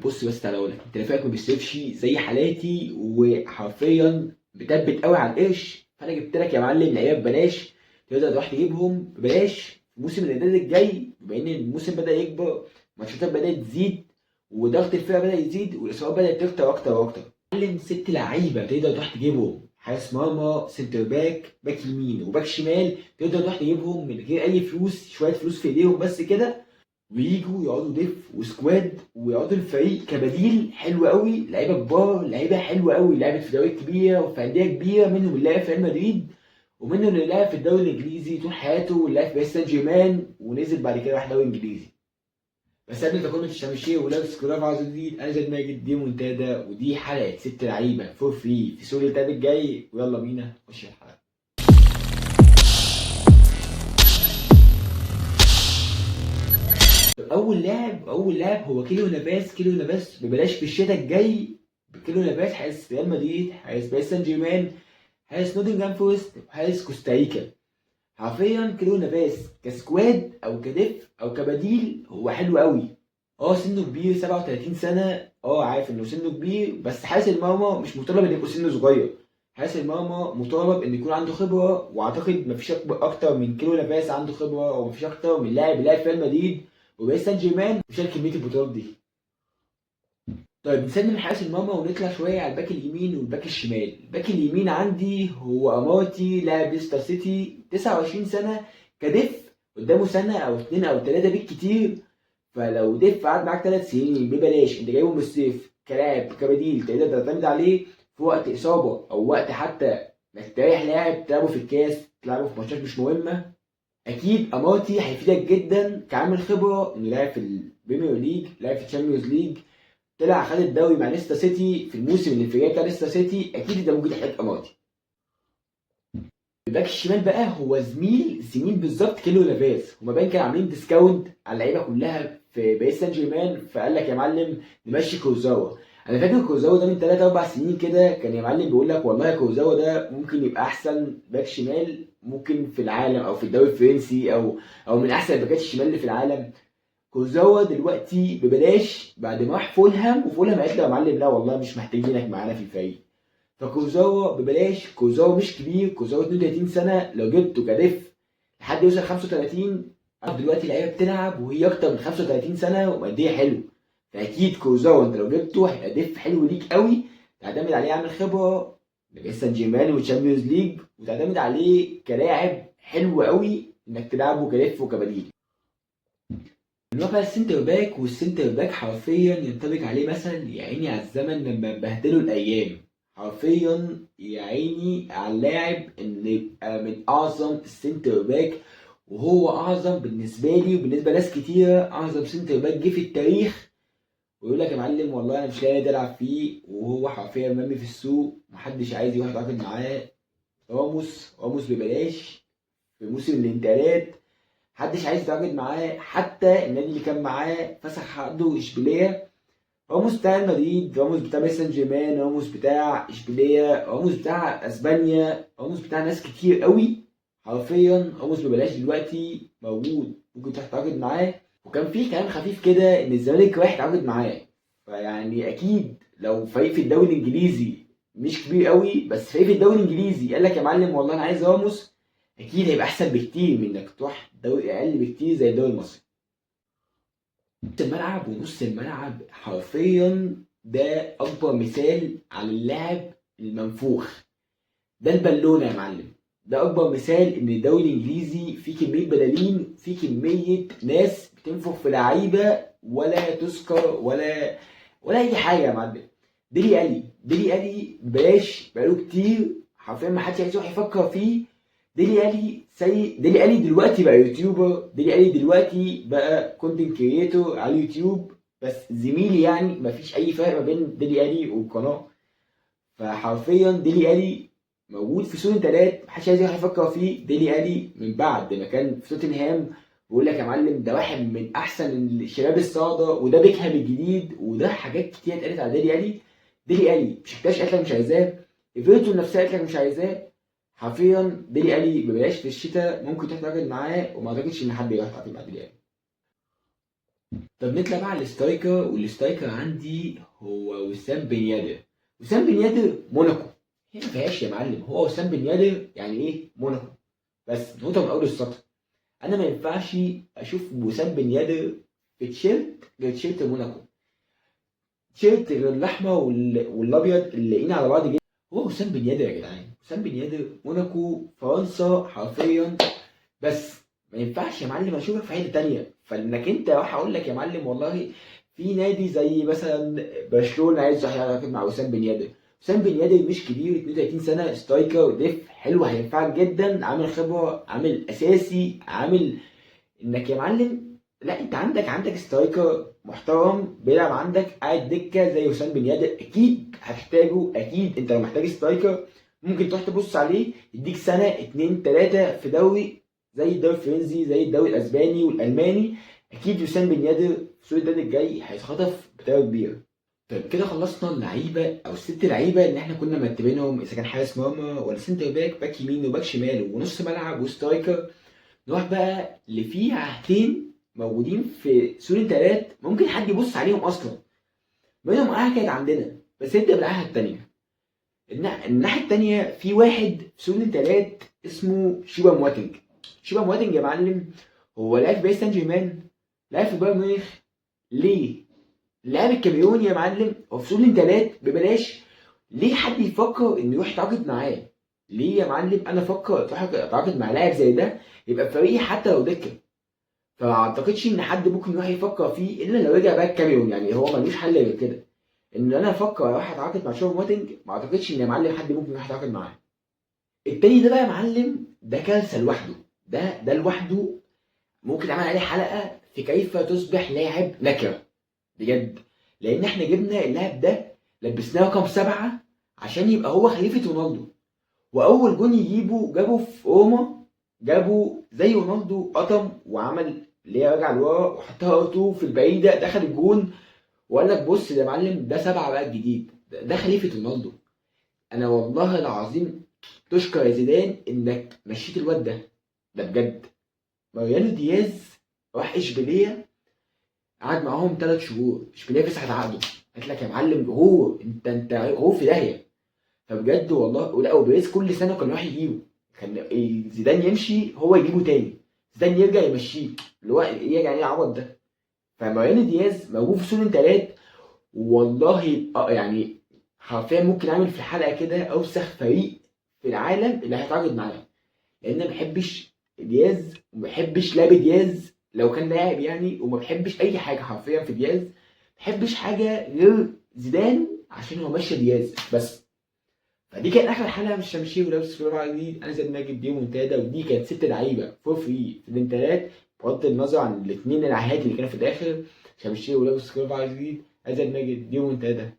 بص بس تعالى اقول لك، انت رفاقك ما بيصرفش زي حالاتي وحرفيا بتثبت قوي على القرش، فانا جبت لك يا معلم لعيبه ببلاش تقدر تروح تجيبهم ببلاش في موسم الاعداد الجاي، بما ان الموسم بدا يكبر، الماتشات بدات تزيد وضغط الفرقه بدا يزيد والاصابات بدات تكتر اكتر واكتر. معلم ست لعيبه تقدر تروح تجيبهم، حارس مرمى، سنتر باك، باك يمين وباك شمال، تقدر تروح تجيبهم من غير اي فلوس، شويه فلوس في ايديهم بس كده، ويجوا يقعدوا ديف وسكواد ويقعدوا الفريق كبديل حلو قوي، لعيبه كبار، لعيبه حلوه قوي، لعبت في دوريات كبيره وفي انديه كبيره، منهم اللي لعب في ريال مدريد ومنهم اللي لعب في الدوري الانجليزي طول حياته واللي لعب في باريس سان جيرمان ونزل بعد كده راح دوري انجليزي. بس قبل ما تكون الشمشير ولابس كلاب عاوز جديد، انا زياد ماجد، دي مونتادا ودي حلقه ست لعيبه فور فري في سوق الانتاج الجاي، ويلا بينا نخش الحلقه. اول لاعب هو كيلو نافاس. كيلو نافاس ببلاش في الشتاء الجاي. كيلو نافاس حارس ريال مدريد، حارس باريس سان جيرمان، حارس نوتنجهام فورست، وحارس كوستاريكا. حرفيا كيلو نافاس كسكواد او كدف او كبديل هو حلو قوي. سنه كبير، 37 سنه. عارف انه سنه كبير، بس حارس المرمى مش مطالب ان يكون سنه صغير. حارس المرمى مطالب ان يكون عنده خبره، واعتقد مفيش اكتر من كيلو نافاس عنده خبره، ومفيش اكتر من لاعب لعب في ريال مدريد وباريس سان جيرمان وشال كميه البطولات دي. طيب نسيبنا من حارس المرمى ونطلع شويه على الباك اليمين والباك الشمال. الباك اليمين عندي هو امارتي، لاعب ليستر سيتي، 29 سنه، كدف قدامه سنه او اتنين او تلاته بالكتير. فلو دف قعد معاك 3 سنين ببلاش، انت جايبه من الصيف كلاعب كبديل تقدر تعتمد عليه في وقت اصابه او وقت حتى انك تريح لاعب تلعبه في الكاس، تلعبه في ماتشات مش مهمه. اكيد امارتي هيفيدك جدا كعامل خبره، انه لعب في البريمير ليج، لعب في الشامبيونز ليج، طلع خد الدوري مع ليستر سيتي في الموسم الانفجاري بتاع ليستر سيتي، اكيد انت ممكن تحتاج امارتي. الباك الشمال بقى هو زميل بالظبط كيلو نافاس. هما باين كانوا عاملين ديسكاونت على اللعيبه كلها في باريس سان جيرمان، فقال لك يا معلم نمشي كورزاوا. انا فاكر كورزاوا ده من 3 4 سنين كده، كان يا معلم بيقول لك والله كورزاوا ده ممكن يبقى احسن باك شمال ممكن في العالم، او في الدوري الفرنسي، او من احسن الباكات الشمال اللي في العالم. كورزاوا دلوقتي ببلاش بعد ما راح فولهام، وفولهام قالت له يا معلم لا والله مش محتاجينك معانا في الفريق. فكورزاوا ببلاش. كورزاوا مش كبير، كورزاوا 32 سنه، لو جبته كدف لحد يوصل 35. دلوقتي لعيبه بتلعب وهي اكتر من 35 سنه وماديه حلو، فاكيد كورزاوا انت لو جبته هيبقى دف حلو ليك قوي، تعتمد عليه عامل خبره باريس سان جيرمان والتشامبيونز ليج، وتعتمد عليه كلاعب حلو قوي انك تلعبه كدف وكبديل. نروح بقى السنتر باك. والسنتر باك حرفيا ينطبق عليه مثل يا عيني على الزمن لما بهدلوا الايام. حرفيا يا عيني على اللاعب ان يبقى من اعظم السنتر باك، وهو اعظم بالنسبه لي وبالنسبه لناس كتيره، اعظم سنتر باك جه في التاريخ. ويقول لك يا معلم والله انا مش لاقي نادي العب فيه، وهو حرفيا مرمي في السوق محدش عايز يروح يتعاقد معاه. راموس ببلاش في موسم الانتقالات، محدش عايز يتعاقد معاه، حتى النادي اللي كان معاه فسخ عقده اشبيليه. راموس بتاع مدريد، راموس بتاع باريس سان جيرمان، راموس بتاع اشبيليه، راموس بتاع اسبانيا، راموس بتاع ناس كتير قوي. حرفيا راموس ببلاش دلوقتي موجود، ممكن تروح تتعاقد معاه. وكان في كلام خفيف كده ان الزمالك رايح يتعاقد معاه، فيعني اكيد لو فريق في الدوري الانجليزي مش كبير قوي، بس فريق في الدوري الانجليزي قال لك يا معلم والله انا عايز راموس، اكيد هيبقى احسن بكتير من انك تروح دوري اقل بكتير زي الدوري المصري. نص الملعب ونص الملعب حرفيا ده اكبر مثال على اللاعب المنفوخ، ده البالونه يا معلم. ده اكبر مثال ان الدوري الانجليزي فيه كميه بدلين، فيه كميه ناس بتنفخ في لعيبه ولا تذكر ولا اي حاجه يا معلم. ديلي الي ببلاش بقاله كتير، حرفيا ما حدش عايز يروح يفكر فيه. ديلي الي سيء. ديلي الي دلوقتي بقى يوتيوبر، ديلي الي دلوقتي بقى كونتنت كريتور على اليوتيوب، بس زميلي يعني مفيش اي فرق ما بين ديلي الي والقناه. فحرفيا ديلي الي موجود في سوق انتقالات، محدش عايز يروح يفكر فيه. ديلي الي من بعد ما كان في توتنهام بيقول لك يا معلم ده واحد من احسن الشباب الصاعده، وده بيكهام الجديد، وده حاجات كتير اتقالت على ديلي الي. ديلي الي بشكتاش قالت لك مش عايزاه، ايفرتون نفسها قالت لك مش عايزاه. حرفيا ديلي الي ببلاش في الشتاء، ممكن تروح تتعاقد معاه، وما اعتقدش ان حد يروح يتعاقد مع ديلي الي. طب نطلع بقى على الاسترايكر، والاسترايكر عندي هو وسام بن يادر. وسام بن يادر موناكو، هي ما فيهاش يا معلم، هو وسام بن يادر يعني ايه موناكو، بس نقطة من أول السطر. أنا ما ينفعش أشوف وسام بن يادر في تيشيرت غير تيشيرت موناكو، تيشيرت غير الأحمر والأبيض اللي لاقيين على بعض جدا. هو وسام بن يادر يا جدعان، وسام بن يادر موناكو فرنسا حرفيا. بس ما ينفعش يا معلم اشوفك في حته تانية، فانك انت راح اقول لك يا معلم والله في نادي زي مثلا برشلونه عايز يروح يعاقد مع وسام بن يادر. وسام بن يادر مش كبير، 32 سنه، سترايكر ديف حلو هينفعك جدا، عامل خبره، عامل اساسي، عامل انك يا معلم. لا انت عندك سترايكر محترم بيلعب عندك قاعد دكه زي وسام بن يادر، اكيد هتحتاجه. اكيد انت لو محتاج سترايكر ممكن تروح تبص عليه يديك سنه اتنين تلاته في دوري زي الدوري الفرنسي، زي الدوري الاسباني والالماني. اكيد وسام بن يادر في سوق الدوري الجاي هيتخطف بطريقه كبيره. طيب كده خلصنا اللعيبه او الست لعيبه اللي احنا كنا مرتبينهم، اذا كان حارس مرمى ولا سنتر باك، باك يمين وباك شمال ونص ملعب وسترايكر. نروح بقى اللي فيه عهدين موجودين في سور التلات ممكن حد يبص عليهم اصلا، منهم عهد كانت عندنا بس انت بالعهد التانية. الناحية التانية في واحد في سور التلات اسمه شيبا مواتنج. شيبا مواتنج يا معلم هو لعب في باريس سان جيرمان، لعب في بايرن ميونخ. ليه؟ اللاعب الكاميروني يا معلم هو في سور التلات ببلاش. ليه حد يفكر انه يروح يتعاقد معاه؟ ليه يا معلم انا افكر تروح اتعاقد مع لاعب زي ده يبقى في فريقي حتى لو دكه؟ فما اعتقدش ان حد ممكن يروح يفكر فيه الا لو رجع بقى الكاميرون، يعني هو ملوش حل غير كده. ان انا افكر اروح اتعاقد مع شوب ماتنج، ما اعتقدش ان يا معلم حد ممكن يروح يتعاقد معاه. التاني ده بقى يا معلم ده كارثه لوحده، ده لوحده ممكن اعمل عليه حلقه في كيف تصبح لاعب نكره بجد. لان احنا جبنا اللاعب ده لبسناه رقم 7 عشان يبقى هو خليفه رونالدو، واول جون يجيبه جابه في روما، جابه زي رونالدو قطم وعمل اللي هي رجع لورا وحطها ار في البعيده دخل الجون. وقال لك بص يا معلم ده 7 بقى الجديد، ده خليفه رونالدو. انا والله العظيم تشكر يا زيدان انك مشيت الواد ده، ده بجد. ماريانو دياز راح اشبيليه، قعد معاهم 3 شهور، اشبيليه فسحت عقده، قالت لك يا معلم هو انت هو في داهيه. فبجد والله لا، وبيريز كل سنه كان يروح يجيبه، كان زيدان يمشي هو يجيبه تاني، زيدان يرجع يمشيه، اللي هو ايه يعني ايه العبط ده. فماريانو دياز موجود في سون تلات، والله يعني حرفيا ممكن اعمل في الحلقه كده اوسخ فريق في العالم اللي هيتعاقد معاه. لان انا ما بحبش دياز وما بحبش لعب دياز لو كان لاعب يعني، وما بحبش اي حاجه حرفيا في دياز، ما بحبش حاجه غير زيدان عشان هو ماشي دياز بس. فدي كانت اخر حلقه مش همشي ولابس سكرول جديد. انا زياد ماجد دي منتدى، ودي كانت 6 لعيبه فور فري في الانترنت بغض النظر عن الاثنين العهات اللي كانوا في الاخر. مش همشي ولابس سكرول جديد. انا زياد ماجد دي منتدى.